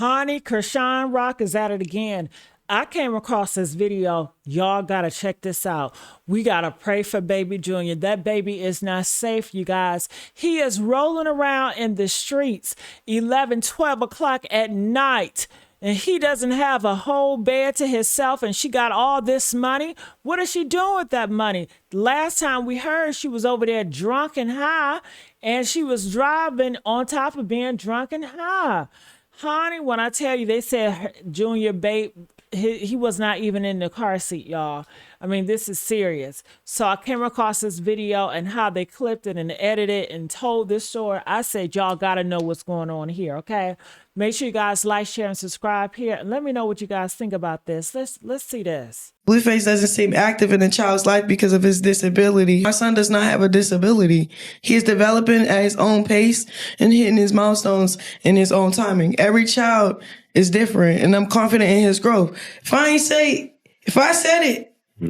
Honey, Chrisean Rock is at it again. I came across this video. Y'all gotta check this out. We gotta pray for baby Junior. That baby is not safe, you guys. He is rolling around in the streets 11, 12 o'clock at night. And he doesn't have a whole bed to himself, and she got all this money. What is she doing with that money? Last time we heard, she was over there drunk and high, and she was driving on top of being drunk and high. Honey, when I tell you, they said Junior babe, he was not even in the car seat, y'all. I mean, this is serious. So I came across this video and how they clipped it and edited it and told this story. I said, y'all got to know what's going on here, okay? Make sure you guys like, share, and subscribe here. And let me know what you guys think about this. Let's see this. Blueface doesn't seem active in the child's life because of his disability. Our son does not have a disability. He is developing at his own pace and hitting his milestones in his own timing. Every child is different, and I'm confident in his growth. If I said it,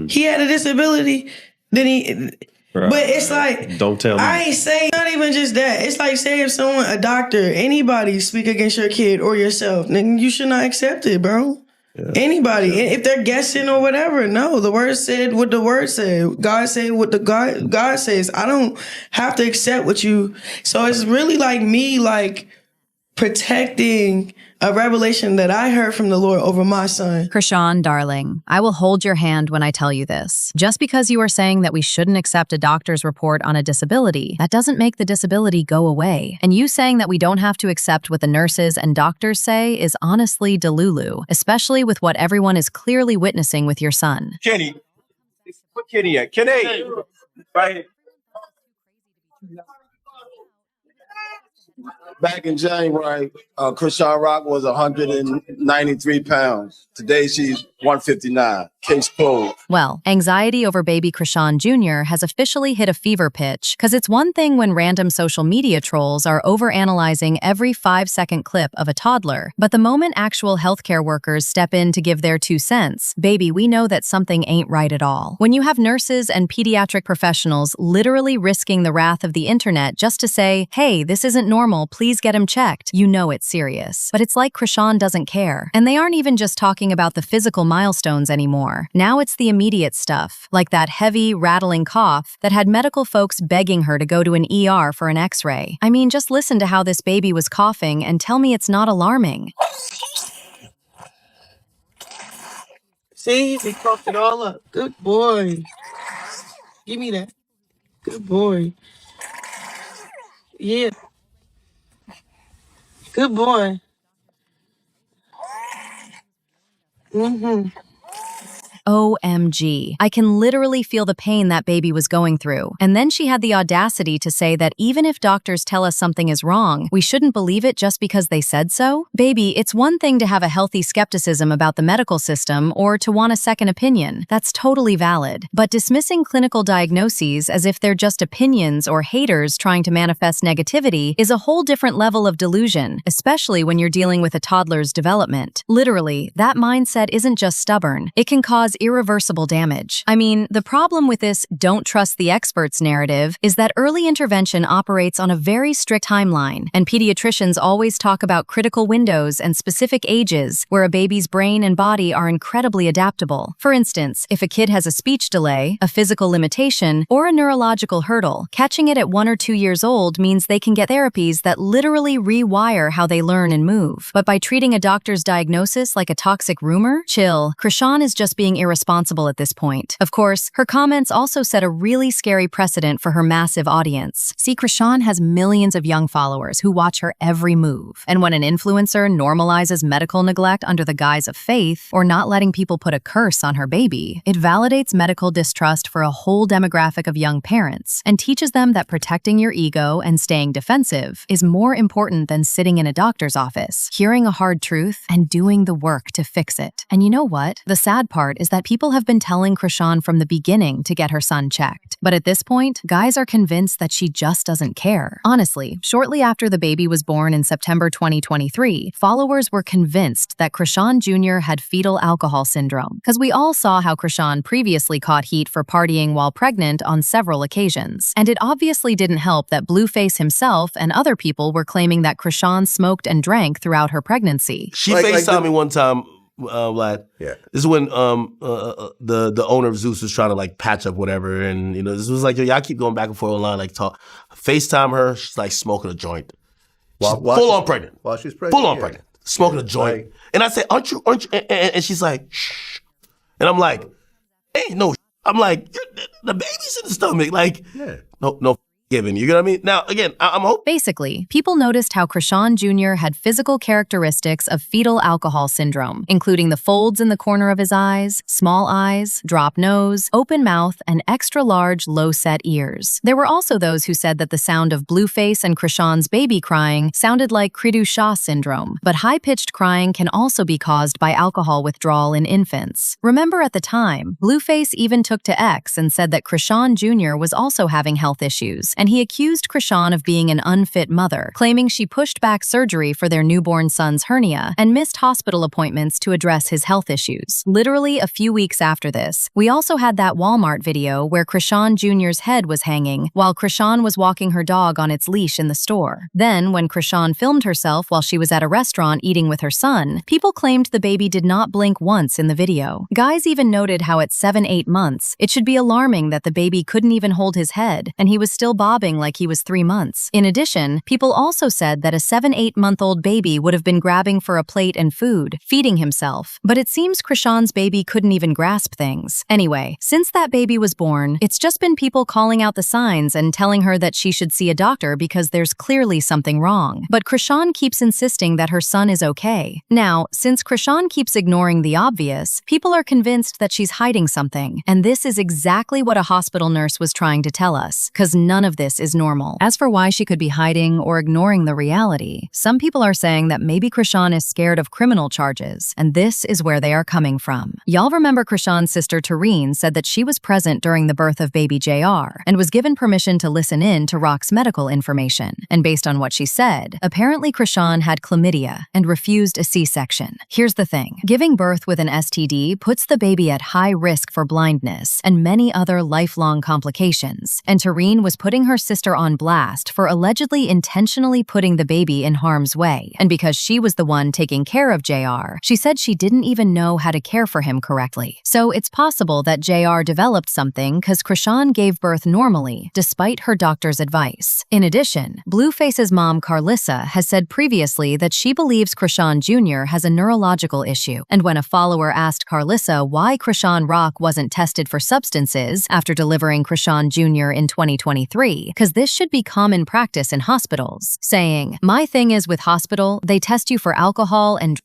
he had a disability, then he... Right. But it's like, don't tell me. I ain't saying, not even just that. It's like, say if someone, a doctor, anybody speak against your kid or yourself, then you should not accept it, bro. Yeah. Anybody. Yeah. If they're guessing or whatever, no, the word said what the word said. God said what the God says. I don't have to accept what you. So it's really like me, like, protecting a revelation that I heard from the Lord over my son. Chrisean, darling, I will hold your hand when I tell you this. Just because you are saying that we shouldn't accept a doctor's report on a disability, that doesn't make the disability go away. And you saying that we don't have to accept what the nurses and doctors say is honestly delulu, especially with what everyone is clearly witnessing with your son. Kenny, put Kenny at. Kenny, right. Back in January, Chrisean Rock was 193 pounds. Today, she's 159. Case closed. Well, anxiety over baby Chrisean Jr. has officially hit a fever pitch, because it's one thing when random social media trolls are overanalyzing every 5-second clip of a toddler, but the moment actual healthcare workers step in to give their 2 cents, baby, we know that something ain't right at all. When you have nurses and pediatric professionals literally risking the wrath of the internet just to say, hey, this isn't normal, please get him checked, you know it's serious. But it's like Chrisean doesn't care. And they aren't even just talking about the physical milestones anymore. Now it's the immediate stuff, like that heavy, rattling cough that had medical folks begging her to go to an ER for an x-ray. I mean, just listen to how this baby was coughing and tell me it's not alarming. See, they coughed it all up. Good boy. Give me that. Good boy. Yeah. Good boy. OMG. I can literally feel the pain that baby was going through. And then she had the audacity to say that even if doctors tell us something is wrong, we shouldn't believe it just because they said so? Baby, it's one thing to have a healthy skepticism about the medical system or to want a second opinion. That's totally valid. But dismissing clinical diagnoses as if they're just opinions or haters trying to manifest negativity is a whole different level of delusion, especially when you're dealing with a toddler's development. Literally, that mindset isn't just stubborn. It can cause irreversible damage. I mean, the problem with this don't trust the experts narrative is that early intervention operates on a very strict timeline, and pediatricians always talk about critical windows and specific ages where a baby's brain and body are incredibly adaptable. For instance, if a kid has a speech delay, a physical limitation, or a neurological hurdle, catching it at 1 or 2 years old means they can get therapies that literally rewire how they learn and move. But by treating a doctor's diagnosis like a toxic rumor, chill. Chrisean is just being irresponsible at this point. Of course, her comments also set a really scary precedent for her massive audience. See, Chrisean has millions of young followers who watch her every move. And when an influencer normalizes medical neglect under the guise of faith, or not letting people put a curse on her baby, it validates medical distrust for a whole demographic of young parents and teaches them that protecting your ego and staying defensive is more important than sitting in a doctor's office, hearing a hard truth, and doing the work to fix it. And you know what? The sad part is that people have been telling Chrisean from the beginning to get her son checked. But at this point, guys are convinced that she just doesn't care. Honestly, shortly after the baby was born in September 2023, followers were convinced that Chrisean Jr. had fetal alcohol syndrome, because we all saw how Chrisean previously caught heat for partying while pregnant on several occasions. And it obviously didn't help that Blueface himself and other people were claiming that Chrisean smoked and drank throughout her pregnancy. She FaceTimed me one time, Vlad. Yeah. This is when the owner of Zeus was trying to like patch up whatever, and this was like, yo, y'all keep going back and forth online, like talk. FaceTime her, she's like smoking a joint. Full on pregnant. While she's pregnant. Full on pregnant. Smoking a joint. And I said, aren't you? And she's like, shh. And I'm like, hey, no. I'm like, the baby's in the stomach. Like, no giving. You know what I mean? Now, again, I'm hoping. Basically, people noticed how Chrisean Jr. had physical characteristics of fetal alcohol syndrome, including the folds in the corner of his eyes, drop nose, open mouth, and extra large, low-set ears. There were also those who said that the sound of Blueface and Chrisean's baby crying sounded like Cri-du-chat syndrome, but high-pitched crying can also be caused by alcohol withdrawal in infants. Remember at the time, Blueface even took to X and said that Chrisean Jr. was also having health issues, and he accused Chrisean of being an unfit mother, claiming she pushed back surgery for their newborn son's hernia and missed hospital appointments to address his health issues. Literally a few weeks after this, we also had that Walmart video where Chrisean Jr.'s head was hanging while Chrisean was walking her dog on its leash in the store. Then, when Chrisean filmed herself while she was at a restaurant eating with her son, people claimed the baby did not blink once in the video. Guys even noted how at 7-8 months, it should be alarming that the baby couldn't even hold his head, and he was still bobbing like he was 3 months. In addition, people also said that a 7-8-month-old baby would have been grabbing for a plate and food, feeding himself. But it seems Chrisean's baby couldn't even grasp things. Anyway, since that baby was born, it's just been people calling out the signs and telling her that she should see a doctor because there's clearly something wrong. But Chrisean keeps insisting that her son is okay. Now, since Chrisean keeps ignoring the obvious, people are convinced that she's hiding something. And this is exactly what a hospital nurse was trying to tell us, because none of this is normal. As for why she could be hiding or ignoring the reality, some people are saying that maybe Chrisean is scared of criminal charges, and this is where they are coming from. Y'all remember Chrisean's sister Tareen said that she was present during the birth of baby JR and was given permission to listen in to Rock's medical information. And based on what she said, apparently Chrisean had chlamydia and refused a C-section. Here's the thing. Giving birth with an STD puts the baby at high risk for blindness and many other lifelong complications, and Tareen was putting her sister on blast for allegedly intentionally putting the baby in harm's way. And because she was the one taking care of JR, she said she didn't even know how to care for him correctly. So it's possible that JR developed something because Chrisean gave birth normally, despite her doctor's advice. In addition, Blueface's mom Carlissa has said previously that she believes Chrisean Jr. has a neurological issue, and when a follower asked Carlissa why Chrisean Rock wasn't tested for substances after delivering Chrisean Jr. in 2023, because this should be common practice in hospitals, saying, "My thing is with hospital, they test you for alcohol and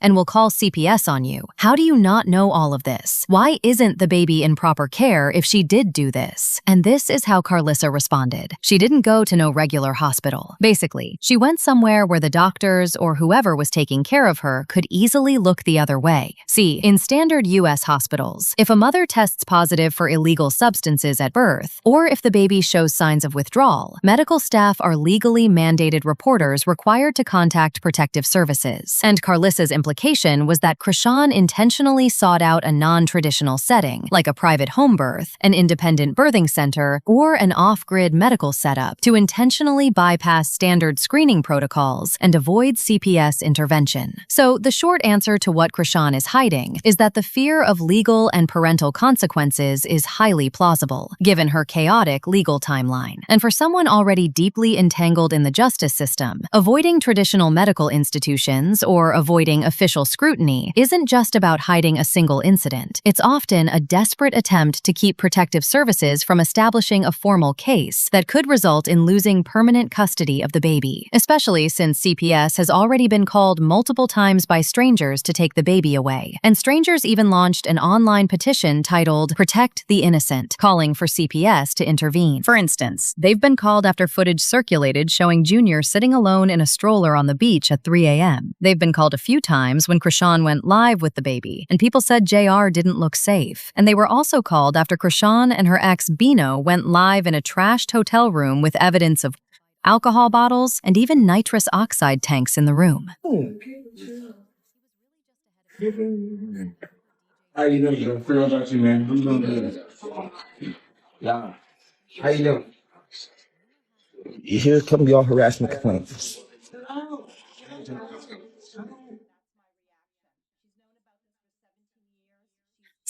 and will call CPS on you. How do you not know all of this? Why isn't the baby in proper care if she did do this?" And this is how Carlissa responded. She didn't go to no regular hospital. Basically, she went somewhere where the doctors or whoever was taking care of her could easily look the other way. See, in standard US hospitals, if a mother tests positive for illegal substances at birth, or if the baby shows signs of withdrawal, medical staff are legally mandated reporters required to contact protective services. And Carlissa's implication was that Chrisean intentionally sought out a non-traditional setting, like a private home birth, an independent birthing center, or an off-grid medical setup, to intentionally bypass standard screening protocols and avoid CPS intervention. So the short answer to what Chrisean is hiding is that the fear of legal and parental consequences is highly plausible, given her chaotic legal timeline. And for someone already deeply entangled in the justice system, avoiding traditional medical institutions or avoiding official scrutiny isn't just about hiding a single incident. It's often a desperate attempt to keep protective services from establishing a formal case that could result in losing permanent custody of the baby, especially since CPS has already been called multiple times by strangers to take the baby away. And strangers even launched an online petition titled "Protect the Innocent," calling for CPS to intervene. For instance, they've been called after footage circulated showing Junior sitting alone in a stroller on the beach at 3 a.m. They've been called a few times when Chrisean went live with the baby, and people said JR didn't look safe. And they were also called after Chrisean and her ex Bino went live in a trashed hotel room with evidence of alcohol bottles and even nitrous oxide tanks in the room. How you doing, bro? Feel about you, man. I'm doing good. Yeah. How you doing? Here come your harassment complaints.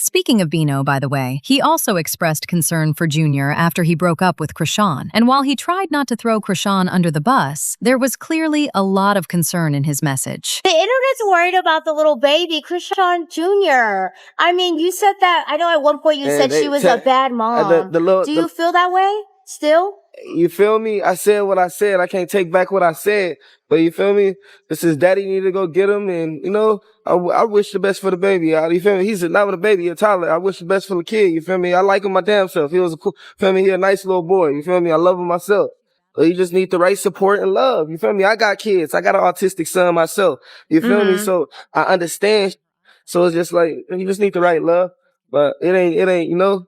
Speaking of Bino, by the way, he also expressed concern for Junior after he broke up with Chrisean. And while he tried not to throw Chrisean under the bus, there was clearly a lot of concern in his message. The internet's worried about the little baby, Chrisean Jr. I mean, you said that, I know at one point you said she was a bad mom. Do you feel that way still? You feel me? I said what I said. I can't take back what I said. But you feel me? This is daddy need to go get him. And, you know, I wish the best for the baby. You feel me? He's not a baby, a toddler. I wish the best for the kid. You feel me? I like him my damn self. He was a cool, feel me? He a nice little boy. You feel me? I love him myself. But you just need the right support and love. You feel me? I got kids. I got an autistic son myself. You feel me? So I understand. So it's just like, you just need the right love. But it ain't, you know?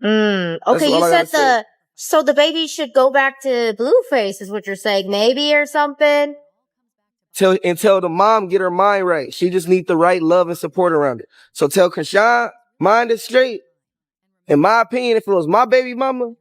Okay, you said so the baby should go back to Blueface is what you're saying, maybe, or something? Tell the mom get her mind right. She just need the right love and support around it. So tell Chrisean, mind is straight. In my opinion, if it was my baby mama,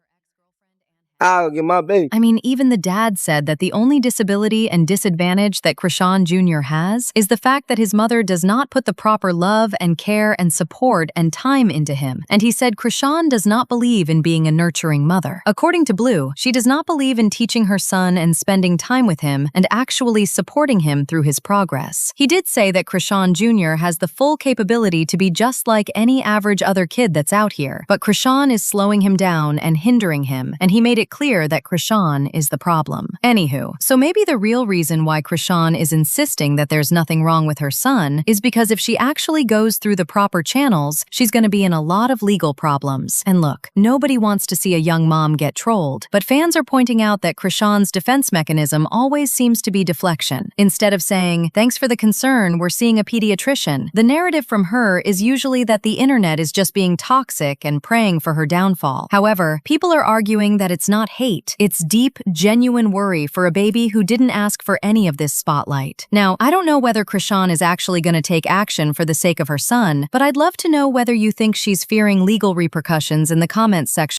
I'll get my baby. I mean, even the dad said that the only disability and disadvantage that Chrisean Jr. has is the fact that his mother does not put the proper love and care and support and time into him. And he said Chrisean does not believe in being a nurturing mother. According to Blue, she does not believe in teaching her son and spending time with him and actually supporting him through his progress. He did say that Chrisean Jr. has the full capability to be just like any average other kid that's out here, but Chrisean is slowing him down and hindering him, and he made it clear that Chrisean is the problem. Anywho, so maybe the real reason why Chrisean is insisting that there's nothing wrong with her son is because if she actually goes through the proper channels, she's going to be in a lot of legal problems. And look, nobody wants to see a young mom get trolled, but fans are pointing out that Chrisean's defense mechanism always seems to be deflection. Instead of saying, "Thanks for the concern, we're seeing a pediatrician," the narrative from her is usually that the internet is just being toxic and praying for her downfall. However, people are arguing that it's not hate. It's deep, genuine worry for a baby who didn't ask for any of this spotlight. Now, I don't know whether Chrisean is actually going to take action for the sake of her son, but I'd love to know whether you think she's fearing legal repercussions in the comments section.